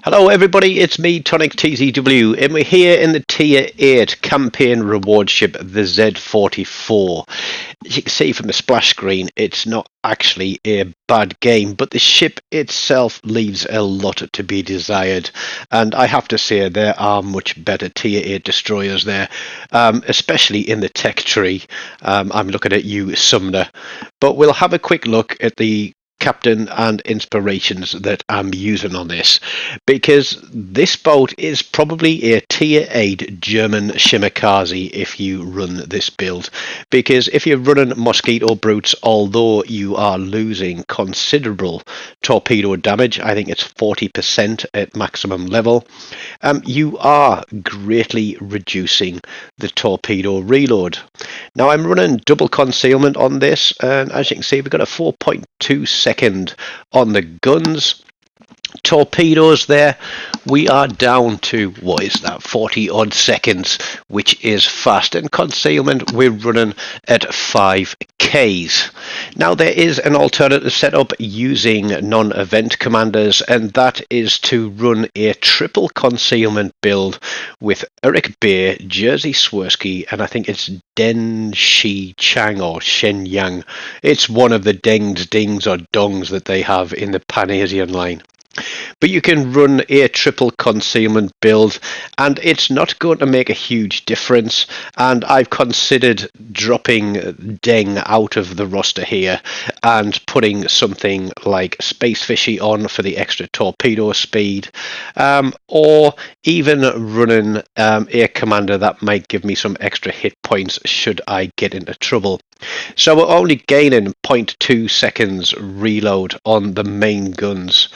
Hello everybody, it's me, TONIK TZW, and we're here in the Tier 8 campaign reward ship, the Z-44. As you can see from the splash screen, it's not actually a bad game, but the ship itself leaves a lot to be desired, and I have to say there are much better Tier 8 destroyers there, especially in the tech tree. I'm looking at you, Sumner, but we'll have a quick look at the captain and inspirations that I'm using on this, because this boat is probably a tier 8 German Shimakaze if you run this build, because if you're running mosquito brutes, although you are losing considerable torpedo damage, I think it's 40% at maximum level, you are greatly reducing the torpedo reload. Now I'm running double concealment on this, and as you can see we've got a 4.2 second on the guns. Torpedoes there, we are down to, what is that, 40 odd seconds, which is fast, and concealment we're running at 5Ks. Now there is an alternative setup using non-event commanders, and that is to run a triple concealment build with Eric Bay, Jersey Swirsky, and I think it's Den Shi Chang or Shen Yang. It's one of the dengs, dings or dongs that they have in the Pan-Asian line. But you can run a triple concealment build and it's not going to make a huge difference, and I've considered dropping Deng out of the roster here and putting something like Space Fishy on for the extra torpedo speed, or even running a commander that might give me some extra hit points should I get into trouble. So we're only gaining 0.2 seconds reload on the main guns,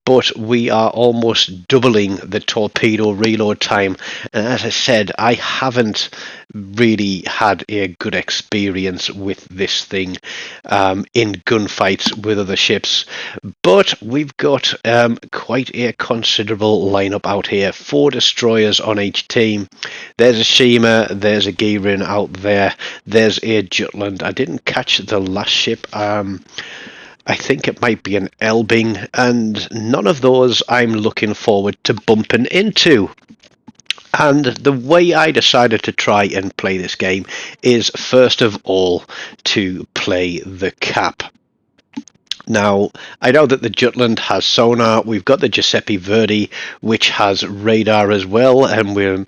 but we are almost doubling the torpedo reload time. And as I said, I haven't really had a good experience with this thing in gunfights with other ships, but we've got quite a considerable lineup out here. 4 destroyers on each team. There's a Shima, there's a Girin out there, there's a Jutland. I didn't catch the last ship. I think it might be an Elbing, and none of those I'm looking forward to bumping into. And the way I decided to try and play this game is, first of all, to play the cap. Now, I know that the Jutland has sonar. We've got the Giuseppe Verdi, which has radar as well, and we'll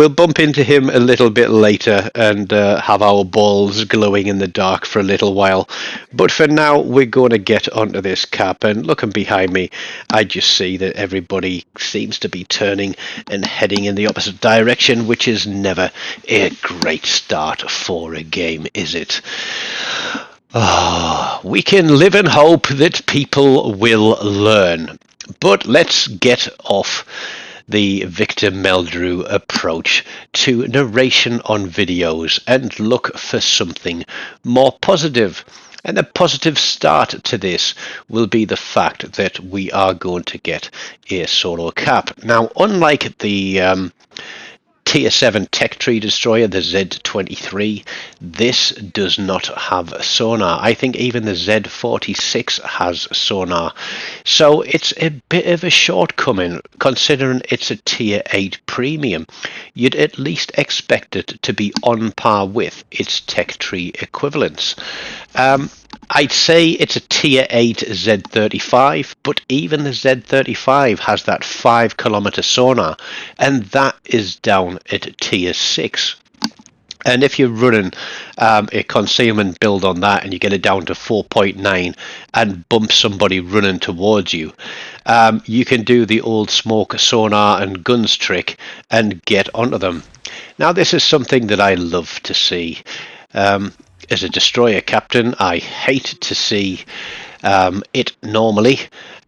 bump into him a little bit later and have our balls glowing in the dark for a little while. But for now, we're going to get onto this cap, and looking behind me, I just see that everybody seems to be turning and heading in the opposite direction, which is never a great start for a game, is it? We can live in hope that people will learn. But let's get off the Victor Meldrew approach to narration on videos and look for something more positive. And a positive start to this will be the fact that we are going to get a solo cap. Now, unlike the Tier 7 Tech Tree Destroyer, the Z-44, this does not have sonar. I think even the Z-46 has sonar. So it's a bit of a shortcoming, considering it's a Tier 8 premium. You'd at least expect it to be on par with its Tech Tree equivalents. I'd say it's a Tier 8 Z-35, but even the Z-35 has that 5-kilometer sonar, and that is down at Tier 6. And if you're running a concealment build on that and you get it down to 4.9 and bump somebody running towards you, you can do the old smoke sonar and guns trick and get onto them. Now, this is something that I love to see. As a destroyer captain, I hate to see it normally.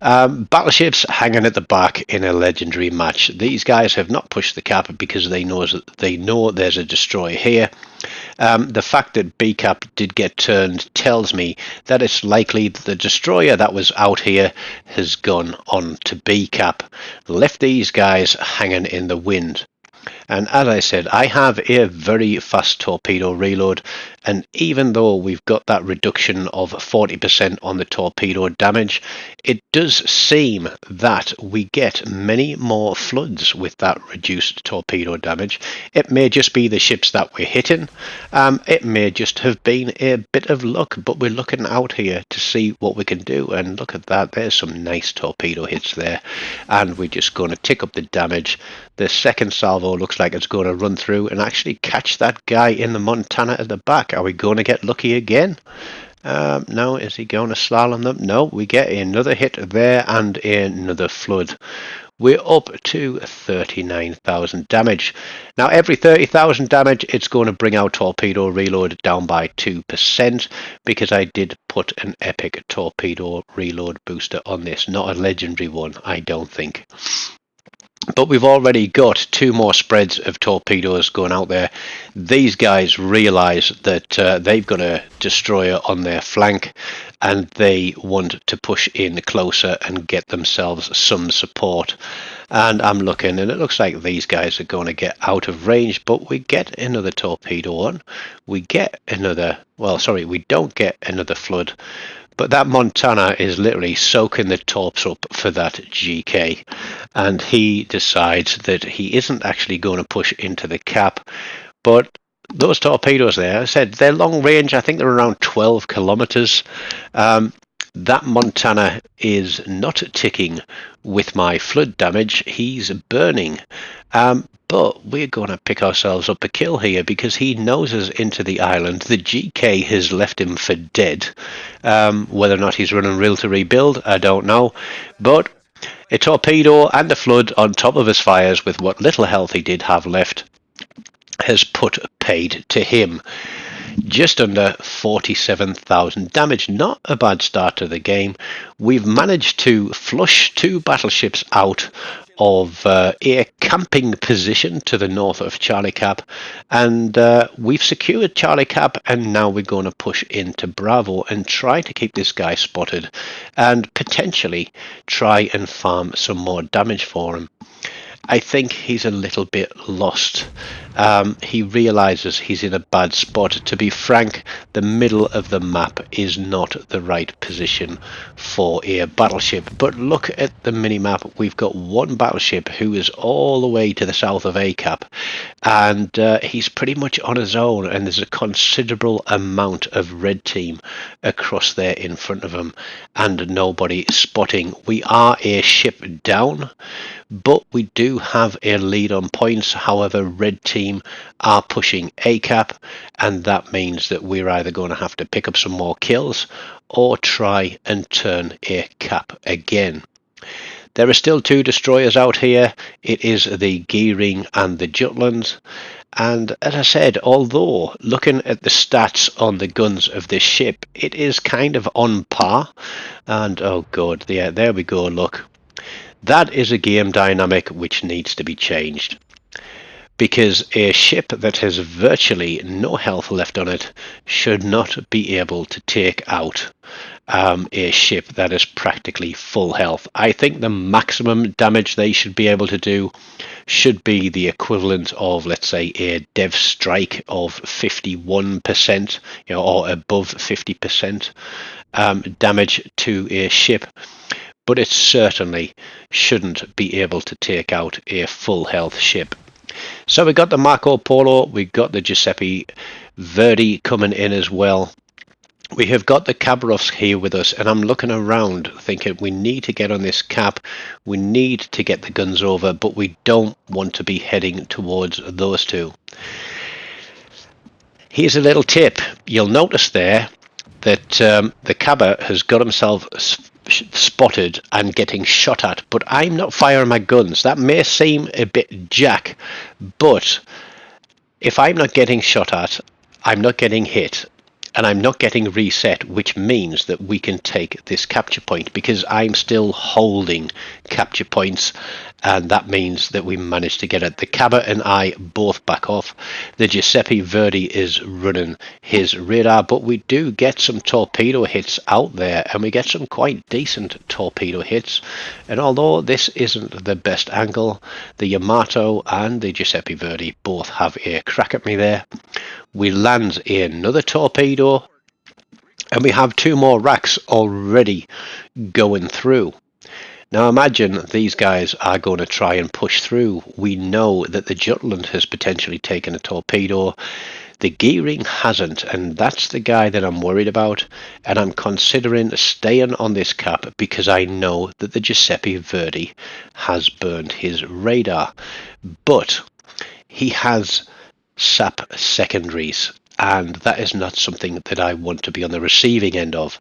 Battleships hanging at the back in a legendary match. These guys have not pushed the cap because they know there's a destroyer here. The fact that B cap did get turned tells me that it's likely that the destroyer that was out here has gone on to B cap, left these guys hanging in the wind. And as I said, I have a very fast torpedo reload, and even though we've got that reduction of 40% on the torpedo damage, it does seem that we get many more floods with that reduced torpedo damage. It may just be the ships that we're hitting, it may just have been a bit of luck, but we're looking out here to see what we can do. And look at that, there's some nice torpedo hits there, and we're just going to tick up the damage. The second salvo looks like it's going to run through and actually catch that guy in the Montana at the back. Are we going to get lucky again? No, is he going to slalom them? No, we get another hit there and another flood. We're up to 39,000 damage. Now, every 30,000 damage, it's going to bring our torpedo reload down by 2%, because I did put an epic torpedo reload booster on this. Not a legendary one, I don't think. But we've already got 2 more spreads of torpedoes going out there. These guys realise that they've got a destroyer on their flank, and they want to push in closer and get themselves some support. And I'm looking, and it looks like these guys are going to get out of range, but we get another torpedo on. We get another, well, sorry, we don't get another flood. But that Montana is literally soaking the torps up for that GK, and he decides that he isn't actually going to push into the cap. But those torpedoes there, I said, they're long range. I think they're around 12 kilometers. That Montana is not ticking with my flood damage. He's burning. But we're going to pick ourselves up a kill here, because he noses into the island. The GK has left him for dead. Whether or not he's running real to rebuild, I don't know. But a torpedo and a flood on top of his fires with what little health he did have left has put paid to him. Just under 47,000 damage. Not a bad start to the game. We've managed to flush 2 battleships out of a camping position to the north of Charlie Cap, and we've secured Charlie Cap, and now we're going to push into Bravo and try to keep this guy spotted and potentially try and farm some more damage for him. I think he's a little bit lost. He realizes he's in a bad spot. To be frank, the middle of the map is not the right position for a battleship. But look at the mini-map. We've got 1 battleship who is all the way to the south of ACAP, and he's pretty much on his own, and there's a considerable amount of red team across there in front of him, and nobody spotting. We are a ship down, but we do have a lead on points. However, red team are pushing ACAP, and that means that we're either going to have to pick up some more kills or try and turn a cap again. There are still 2 destroyers out here. It is the Gearing and the Jutland. And as I said, although looking at the stats on the guns of this ship, it is kind of on par. And oh god, yeah, there we go, look. That is a game dynamic which needs to be changed, because a ship that has virtually no health left on it should not be able to take out a ship that is practically full health. I think the maximum damage they should be able to do should be the equivalent of, let's say, a dev strike of 51%, or above 50% damage to a ship. But it certainly shouldn't be able to take out a full health ship. So we got the Marco Polo, we got the Giuseppe Verdi coming in as well. We have got the Khabarovsk here with us, and I'm looking around thinking we need to get on this cap, we need to get the guns over, but we don't want to be heading towards those 2. Here's a little tip. You'll notice there that the Kaba has got himself spotted and getting shot at, but I'm not firing my guns. That may seem a bit jack, but if I'm not getting shot at, I'm not getting hit, and I'm not getting reset, which means that we can take this capture point, because I'm still holding capture points, and that means that we managed to get it. The Cabba and I both back off. The Giuseppe Verdi is running his radar, but we do get some torpedo hits out there, and we get some quite decent torpedo hits. And although this isn't the best angle, the Yamato and the Giuseppe Verdi both have a crack at me there. We land another torpedo, and we have 2 more racks already going through. Now imagine these guys are going to try and push through. We know that the Jutland has potentially taken a torpedo. The Gearing hasn't, and that's the guy that I'm worried about. And I'm considering staying on this cap because I know that the Giuseppe Verdi has burned his radar. But he has SAP secondaries, and that is not something that I want to be on the receiving end of.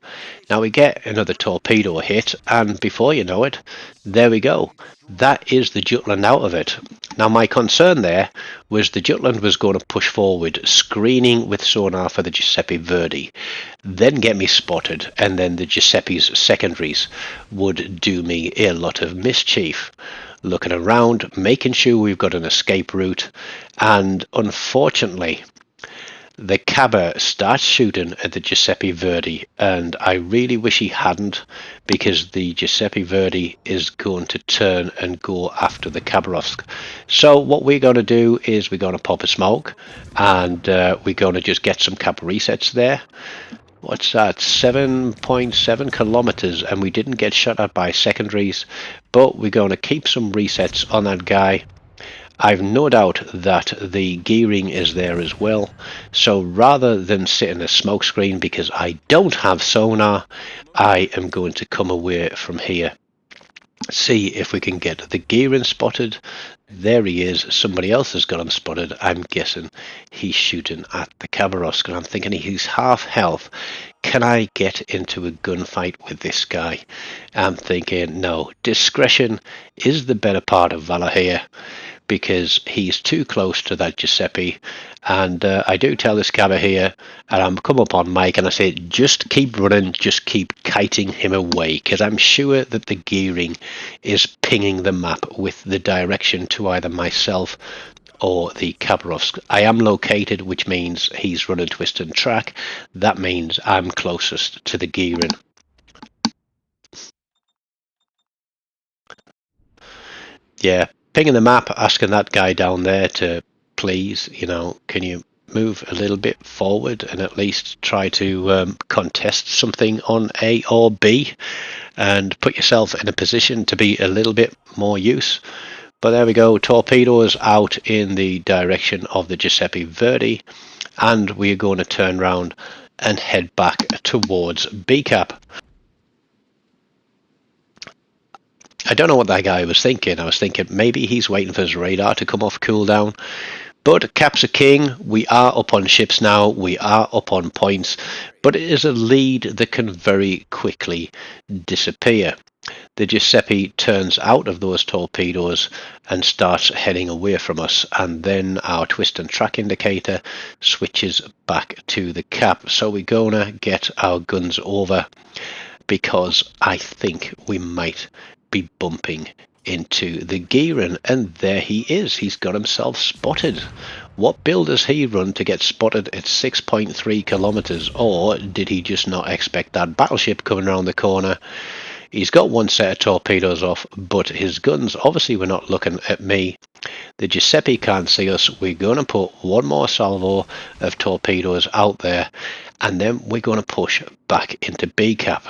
Now we get another torpedo hit, and before you know it, there we go. That is the Jutland out of it. Now my concern there was the Jutland was going to push forward, screening with sonar for the Giuseppe Verdi, then get me spotted, and then the Giuseppe's secondaries would do me a lot of mischief. Looking around, making sure we've got an escape route, and unfortunately the Cabba starts shooting at the Giuseppe Verdi, and I really wish he hadn't, because the Giuseppe Verdi is going to turn and go after the Khabarovsk. So what we're going to do is we're going to pop a smoke, and we're going to just get some cap resets there. What's that? 7.7 kilometers, and we didn't get shot at by secondaries, but we're going to keep some resets on that guy. I've no doubt that the gearing is there as well, so rather than sit in a smoke screen because I don't have sonar, I am going to come away from here, see if we can get the gearing spotted. There he is. Somebody else has got him spotted. I'm guessing he's shooting at the Khabarovsk, and I'm thinking he's half health. Can I get into a gunfight with this guy? I'm thinking no, discretion is the better part of valor here, because he's too close to that Giuseppe. And I do tell this Cabba here, and I'm come up on mic and I say, just keep running, just keep kiting him away, because I'm sure that the gearing is pinging the map with the direction to either myself or the Khabarovsk. I am located, which means he's running twist and track. That means I'm closest to the gearing. Yeah, pinging the map, asking that guy down there to please, can you move a little bit forward and at least try to contest something on A or B and put yourself in a position to be a little bit more use. But there we go, torpedoes out in the direction of the Giuseppe Verdi, and we're going to turn around and head back towards B cap. I don't know what that guy was thinking. I was thinking maybe he's waiting for his radar to come off cooldown. But caps are king. We are up on ships now. We are up on points. But it is a lead that can very quickly disappear. The Giuseppe turns out of those torpedoes and starts heading away from us. And then our twist and track indicator switches back to the cap. So we're going to get our guns over, because I think we might be bumping into the gearing, and there he is. He's got himself spotted. What build does he run to get spotted at 6.3 kilometers, or did he just not expect that battleship coming around the corner? He's got one set of torpedoes off, but his guns obviously were not looking at me. The Giuseppe can't see us. We're going to put one more salvo of torpedoes out there, and then we're going to push back into B cap.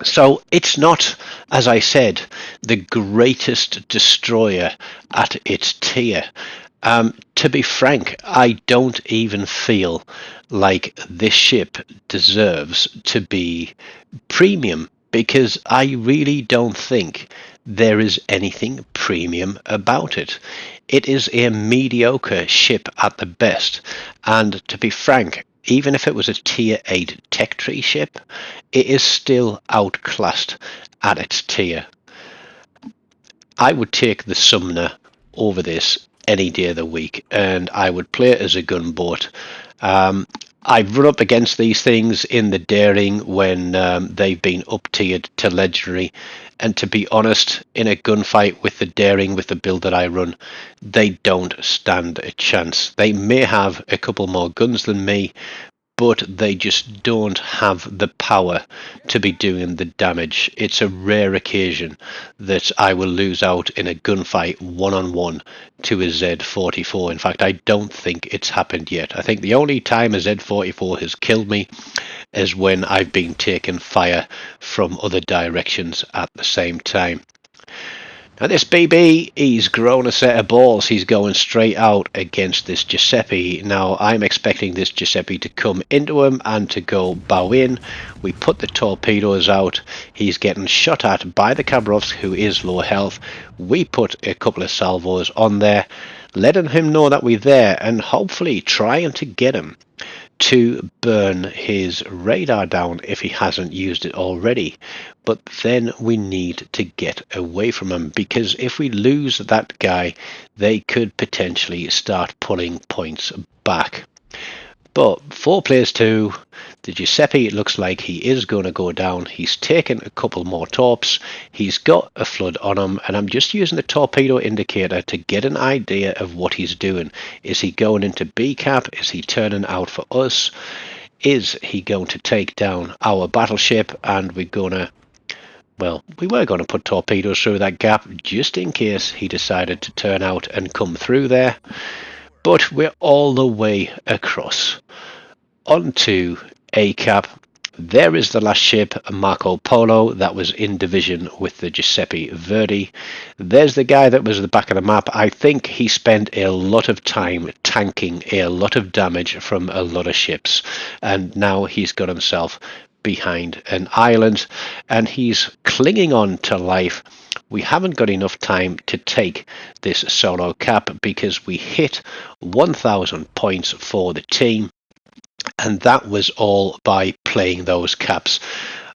So it's not, as I said, the greatest destroyer at its tier. To be frank, I don't even feel like this ship deserves to be premium, because I really don't think there is anything premium about it. It is a mediocre ship at the best, and to be frank, even if it was a tier 8 tech tree ship, it is still outclassed at its tier. I would take the Sumner over this any day of the week, and I would play it as a gunboat. I've run up against these things in the daring when they've been up tiered to legendary, and to be honest, in a gunfight with the daring, with the build that I run, they don't stand a chance. They may have a couple more guns than me, but they just don't have the power to be doing the damage. It's a rare occasion that I will lose out in a gunfight one-on-one to a Z-44. In fact, I don't think it's happened yet. I think the only time a Z-44 has killed me is when I've been taking fire from other directions at the same time. Now this BB, he's grown a set of balls. He's going straight out against this Giuseppe. Now I'm expecting this Giuseppe to come into him and to go bow in. We put the torpedoes out. He's getting shot at by the Khabarovsk, who is low health. We put a couple of salvos on there, letting him know that we're there and hopefully trying to get him to burn his radar down if he hasn't used it already. But then we need to get away from him, because if we lose that guy, they could potentially start pulling points back. But 4 plays 2, the Giuseppe, it looks like he is going to go down. He's taken a couple more torps. He's got a flood on him, and I'm just using the torpedo indicator to get an idea of what he's doing. Is he going into B cap? Is he turning out for us? Is he going to take down our battleship? And we're going to, well, we were going to put torpedoes through that gap just in case he decided to turn out and come through there. But we're all the way across onto A cap. There is the last ship, Marco Polo, that was in division with the Giuseppe Verdi. There's the guy that was at the back of the map. I think he spent a lot of time tanking a lot of damage from a lot of ships, and now he's got himself behind an island and he's clinging on to life. We haven't got enough time to take this solo cap because we hit 1,000 points for the team, and that was all by playing those caps.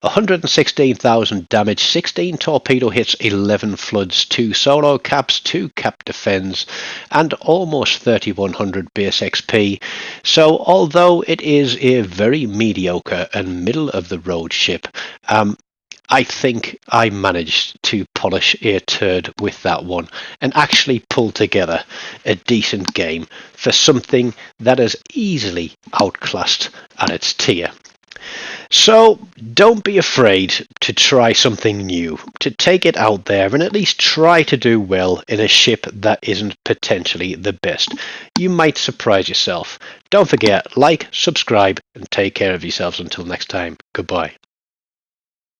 116,000 damage, 16 torpedo hits, 11 floods, 2 solo caps, 2 cap defends, and almost 3,100 base XP. So although it is a very mediocre and middle of the road ship, I think I managed to polish a turd with that one and actually pull together a decent game for something that is easily outclassed at its tier. So don't be afraid to try something new, to take it out there and at least try to do well in a ship that isn't potentially the best. You might surprise yourself. Don't forget, like, subscribe, and take care of yourselves until next time. Goodbye.